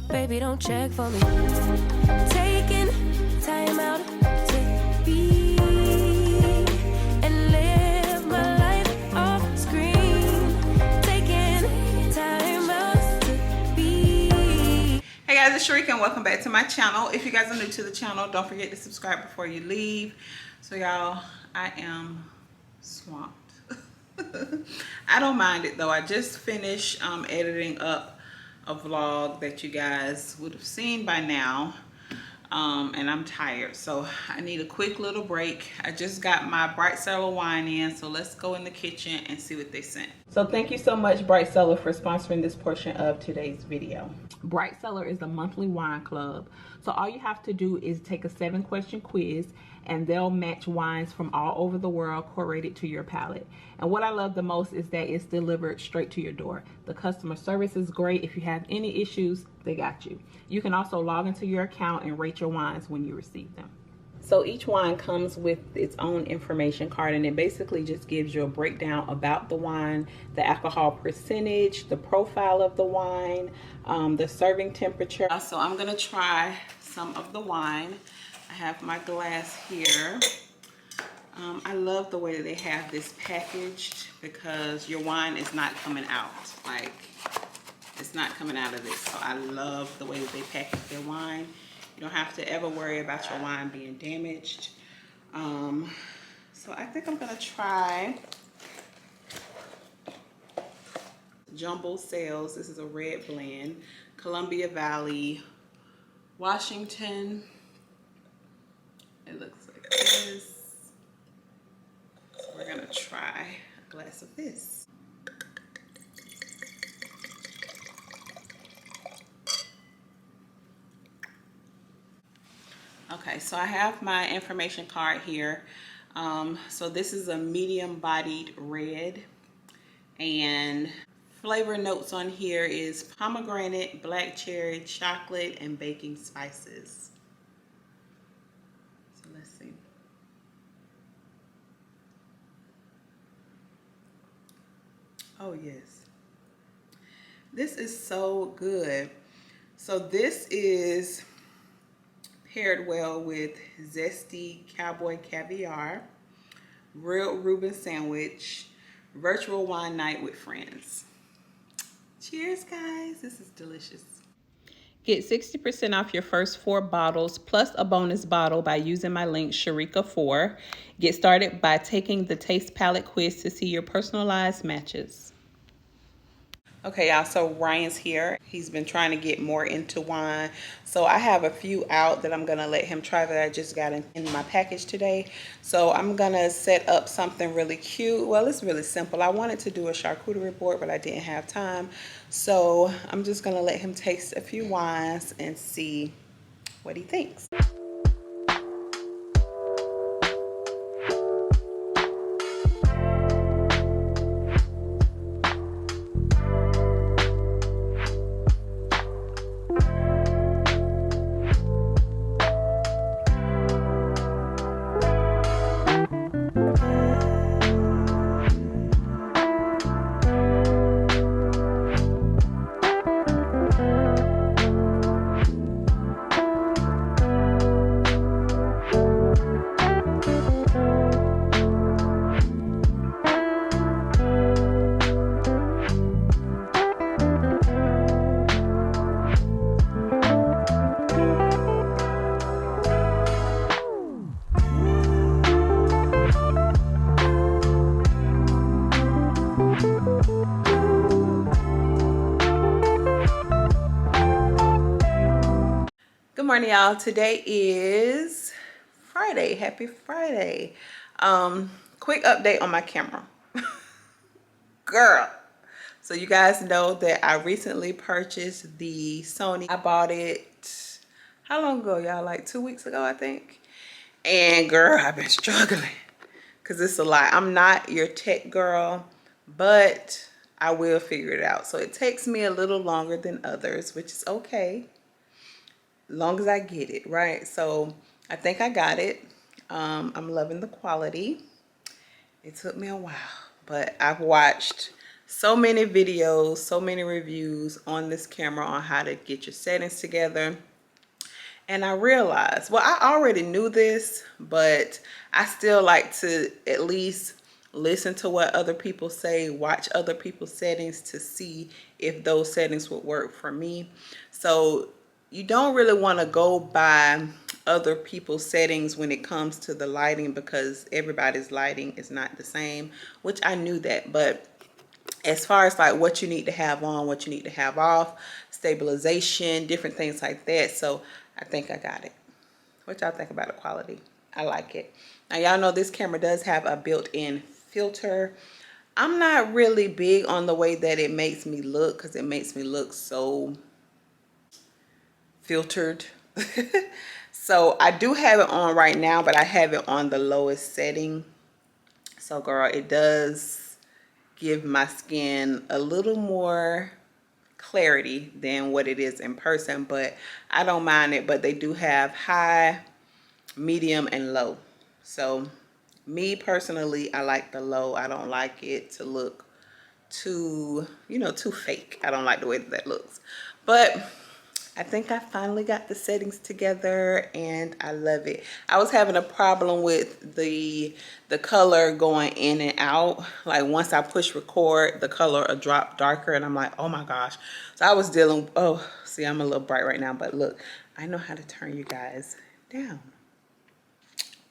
Baby, don't check for me. Taking time out to be and live my life off screen. Taking time out to be. Hey guys, it's Sharika and welcome back to my channel. If you guys are new to the channel, don't forget to subscribe before you leave. So y'all, I am swamped. I don't mind it though. I just finished editing up a vlog that you guys would have seen by now, and I'm tired, so I need a quick little break. I just got my Bright Cellar wine in, so let's go in the kitchen and see what they sent. So thank you so much, Bright Cellar, for sponsoring this portion of today's video. Bright Cellar is a monthly wine club, so all you have to do is take a 7-question quiz and they'll match wines from all over the world curated to your palate. And what I love the most is that it's delivered straight to your door. The customer service is great. If you have any issues, they got you. You can also log into your account and rate your wines when you receive them. So each wine comes with its own information card, and it basically just gives you a breakdown about the wine, the alcohol percentage, the profile of the wine, the serving temperature. So I'm gonna try some of the wine. I have my glass here. I love the way that they have this packaged because your wine is not coming out. Like, it's not coming out of this. So I love the way that they package their wine. You don't have to ever worry about your wine being damaged. So I think I'm gonna try Jumbo Sales. This is a red blend. Columbia Valley, Washington. It looks like this. So we're gonna try a glass of this. Okay, so I have my information card here. So this is a medium-bodied red, and flavor notes on here is pomegranate, black cherry, chocolate, and baking spices. So let's see. Oh yes, this is so good. So this is paired well with zesty cowboy caviar, grilled Reuben sandwich, virtual wine night with friends. Cheers, guys. This is delicious. Get 60% off your first 4 bottles plus a bonus bottle by using my link Sharika4. Get started by taking the taste palette quiz to see your personalized matches. Okay, y'all, so Ryan's here. He's been trying to get more into wine. So I have a few out that I'm gonna let him try that I just got in my package today. So I'm gonna set up something really cute. Well, it's really simple. I wanted to do a charcuterie board, but I didn't have time. So I'm just gonna let him taste a few wines and see what he thinks. Good morning, y'all. Today is Friday. Happy Friday. Quick update on my camera. Girl. So you guys know that I recently purchased the Sony. I bought it, how long ago, y'all? Like 2 weeks ago, I think. And girl, I've been struggling because it's a lot. I'm not your tech girl, but I will figure it out. So it takes me a little longer than others, which is okay. Long as I get it right. So I think I got it. I'm loving the quality. It took me a while, but I've watched so many videos, so many reviews on this camera on how to get your settings together. And I realized, well, I already knew this, but I still like to at least listen to what other people say, watch other people's settings to see if those settings would work for me. So you don't really want to go by other people's settings when it comes to the lighting, because everybody's lighting is not the same, which I knew that. But as far as like what you need to have on, what you need to have off, stabilization, different things like that. So I think I got it. What y'all think about the quality? I like it. Now y'all know this camera does have a built-in filter. I'm not really big on the way that it makes me look, because it makes me look so filtered. So I do have it on right now, but I have it on the lowest setting. So girl, it does give my skin a little more clarity than what it is in person, but I don't mind it. But they do have high, medium, and low. So me personally, I like the low. I don't like it to look too, you know, too fake. I don't like the way that looks. But I think I finally got the settings together and I love it. I was having a problem with the color going in and out. Like once I push record, the color will drop darker and I'm like, oh my gosh. So I was dealing, oh, see, I'm a little bright right now, but look, I know how to turn you guys down.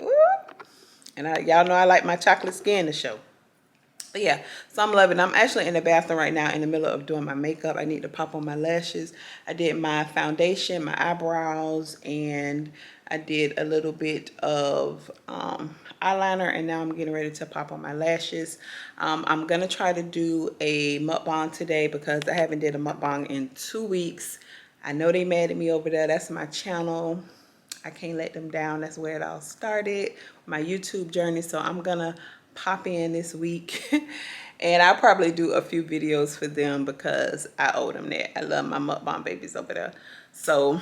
Ooh. And y'all know I like my chocolate skin to show. But yeah, so I'm loving it. I'm actually in the bathroom right now in the middle of doing my makeup. I need to pop on my lashes. I did my foundation, my eyebrows, and I did a little bit of eyeliner, and now I'm getting ready to pop on my lashes. I'm going to try to do a mukbang today because I haven't did a mukbang in 2 weeks. I know they mad at me over there. That's my channel. I can't let them down. That's where it all started, my YouTube journey. So I'm going to pop in this week and I'll probably do a few videos for them because I owe them that. I love my mukbang babies over there. So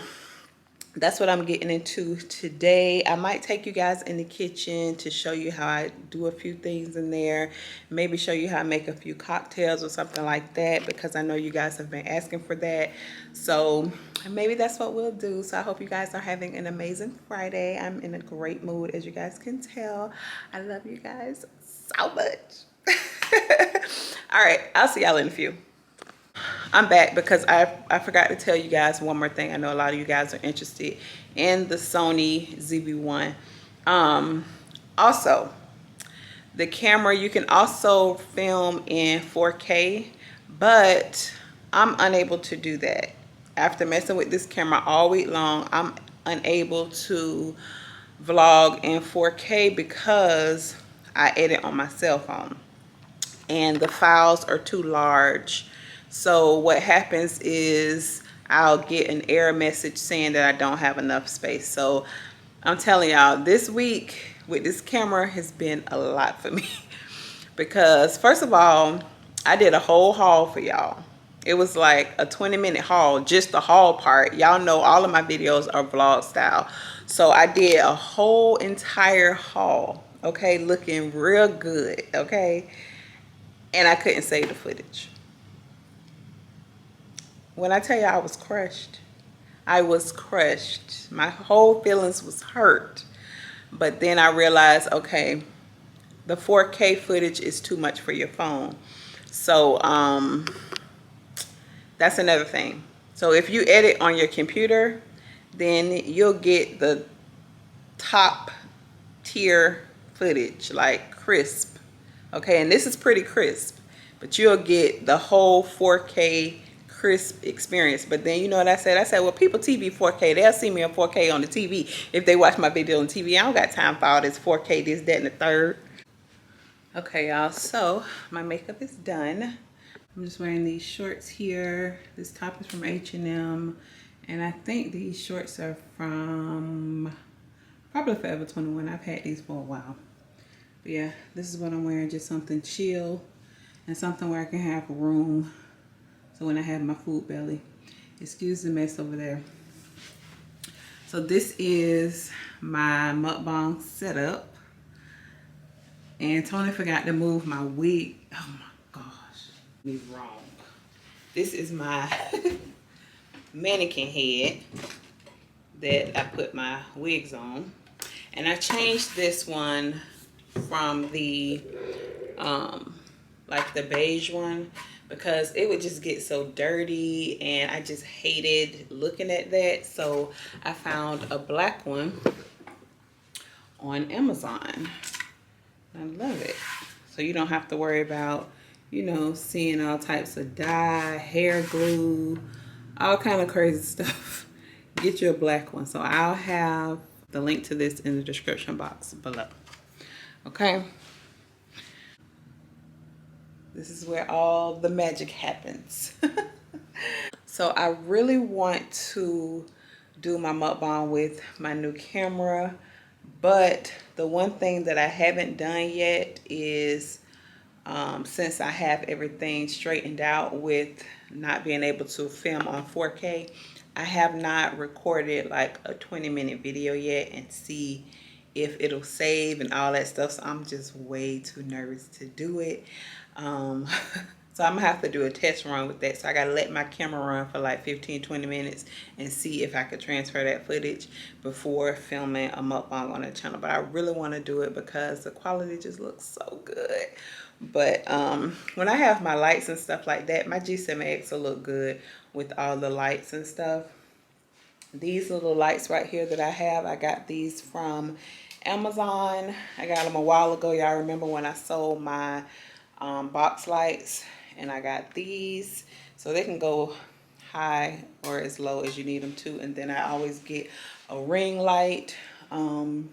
that's what I'm getting into today. I might take you guys in the kitchen to show you how I do a few things in there. Maybe show you how I make a few cocktails or something like that, because I know you guys have been asking for that. So maybe that's what we'll do. So I hope you guys are having an amazing Friday. I'm in a great mood, as you guys can tell. I love you guys so much. All right, I'll see y'all in a few. I'm back because I forgot to tell you guys one more thing. I know a lot of you guys are interested in the Sony ZV-1. Also, the camera, you can also film in 4K, but I'm unable to do that. After messing with this camera all week long, I'm unable to vlog in 4K because I edit on my cell phone and the files are too large. So what happens is I'll get an error message saying that I don't have enough space. So I'm telling y'all, this week with this camera has been a lot for me because first of all, I did a whole haul for y'all. It was like a 20-minute haul, just the haul part. Y'all know all of my videos are vlog style. So I did a whole entire haul, okay, looking real good, okay? And I couldn't save the footage. When I tell you I was crushed, I was crushed. My whole feelings was hurt. But then I realized, okay, the 4K footage is too much for your phone. So that's another thing. So if you edit on your computer, then you'll get the top tier footage, like crisp. Okay, and this is pretty crisp, but you'll get the whole 4K crisp experience. But then you know what I said? I said, well, people TV 4K, they'll see me on 4K on the TV if they watch my video on TV. I don't got time for all this 4K, this, that, and the third. Okay, y'all, so my makeup is done. I'm just wearing these shorts here. This top is from H&M, and I think these shorts are from probably Forever 21. I've had these for a while. But yeah, this is what I'm wearing, just something chill and something where I can have room. So when I have my food belly, excuse the mess over there. So this is my mukbang setup. And Tony forgot to move my wig. Oh my gosh. Me wrong. This is my mannequin head that I put my wigs on. And I changed this one from the like the beige one because it would just get so dirty and I just hated looking at that. So I found a black one on Amazon. I love it. So you don't have to worry about, you know, seeing all types of dye, hair glue, all kind of crazy stuff. Get you a black one. So I'll have the link to this in the description box below. Okay. This is where all the magic happens. So I really want to do my mukbang with my new camera, but the one thing that I haven't done yet is since I have everything straightened out with not being able to film on 4K, I have not recorded like a 20-minute video yet and see if it'll save and all that stuff. So I'm just way too nervous to do it. So I'm gonna have to do a test run with that. So I gotta let my camera run for like 15-20 minutes and see if I could transfer that footage before filming a mukbang on the channel. But I really want to do it because the quality just looks so good. But when I have my lights and stuff like that, my G7X will look good with all the lights and stuff. These little lights right here that I have, I got these from Amazon. I got them a while ago. Y'all remember when I sold my box lights, and I got these. So they can go high or as low as you need them to. And then I always get a ring light. And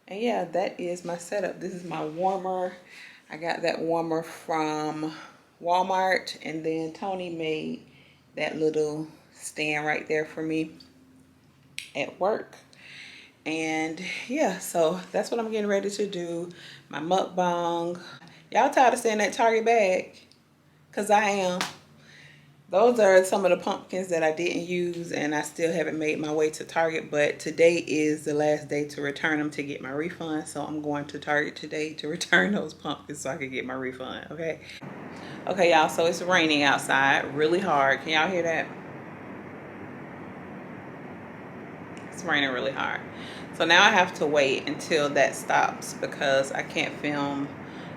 yeah, that is my setup. This is my warmer. I got that warmer from Walmart, and then Tony made that little stand right there for me at work. And yeah, so that's what I'm getting ready to do, my mukbang. Y'all tired of saying that Target bag? Because I am. Those are some of the pumpkins that I didn't use, and I still haven't made my way to Target, but today is the last day to return them to get my refund. So I'm going to Target today to return those pumpkins so I can get my refund, okay? Okay, y'all, so it's raining outside really hard. Can y'all hear that? It's raining really hard. So now I have to wait until that stops because I can't film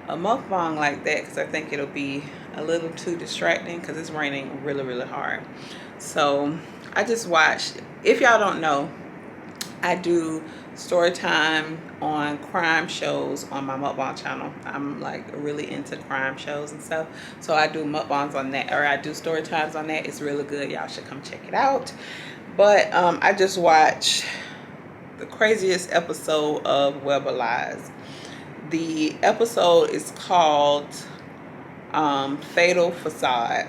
a mukbang like that because I think it'll be a little too distracting because it's raining really hard. So I just watched, if y'all don't know, I do story time on crime shows on my mukbang channel. I'm like really into crime shows and stuff, so I do mukbangs on that, or I do story times on that. It's really good. Y'all should come check it out. But I just watched the craziest episode of Web of Lies. The episode is called Fatal Facade,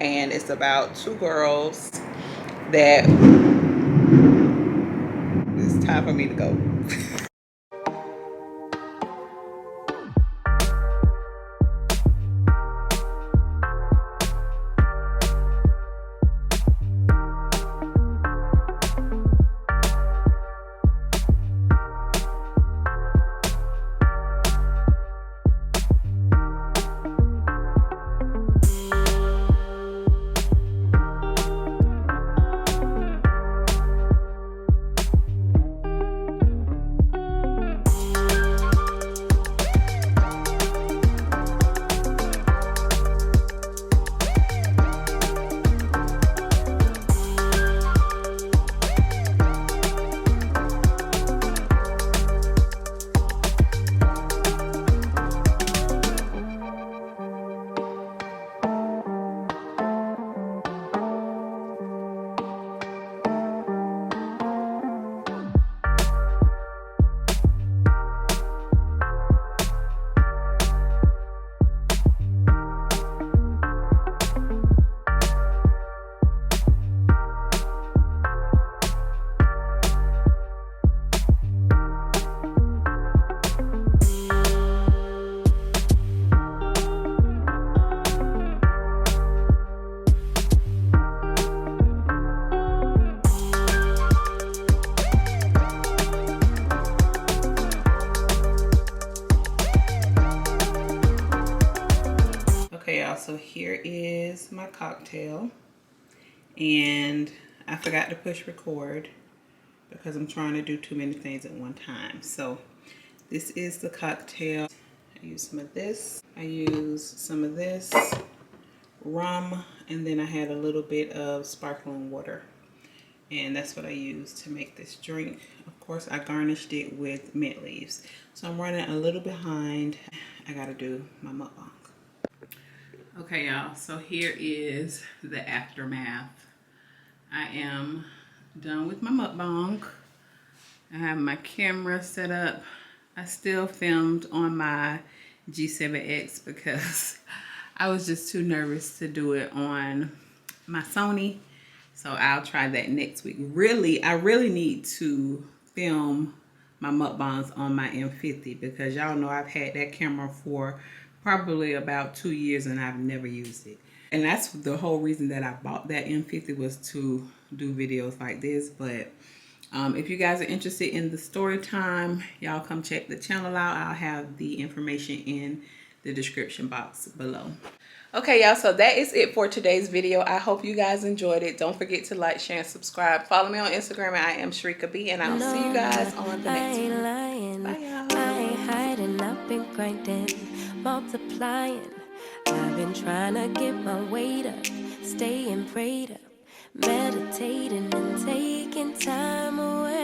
and it's about two girls that it's time for me to go. here is my cocktail. And I forgot to push record because I'm trying to do too many things at one time. So this is the cocktail. I use some of this. I use some of this rum, and then I had a little bit of sparkling water. And that's what I used to make this drink. Of course, I garnished it with mint leaves. So I'm running a little behind. I gotta do my mukbang. Okay, y'all, so here is the aftermath. I am done with my mukbang. I have my camera set up. I still filmed on my G7X because I was just too nervous to do it on my Sony. So I'll try that next week. I really need to film my mukbangs on my M50 because y'all know I've had that camera for probably about 2 years and I've never used it. And that's the whole reason that I bought that M50 was to do videos like this. But if you guys are interested in the story time, y'all come check the channel out. I'll have the information in the description box below. Okay, y'all, so that is it for today's video. I hope you guys enjoyed it. Don't forget to like, share, and subscribe. Follow me on Instagram at IAMSHERIKAB, and I'll see you guys on the next one. Bye, y'all. I ain't hiding, I've been grinding, multiplying. I've been trying to get my weight up, staying prayed up, meditating and taking time away.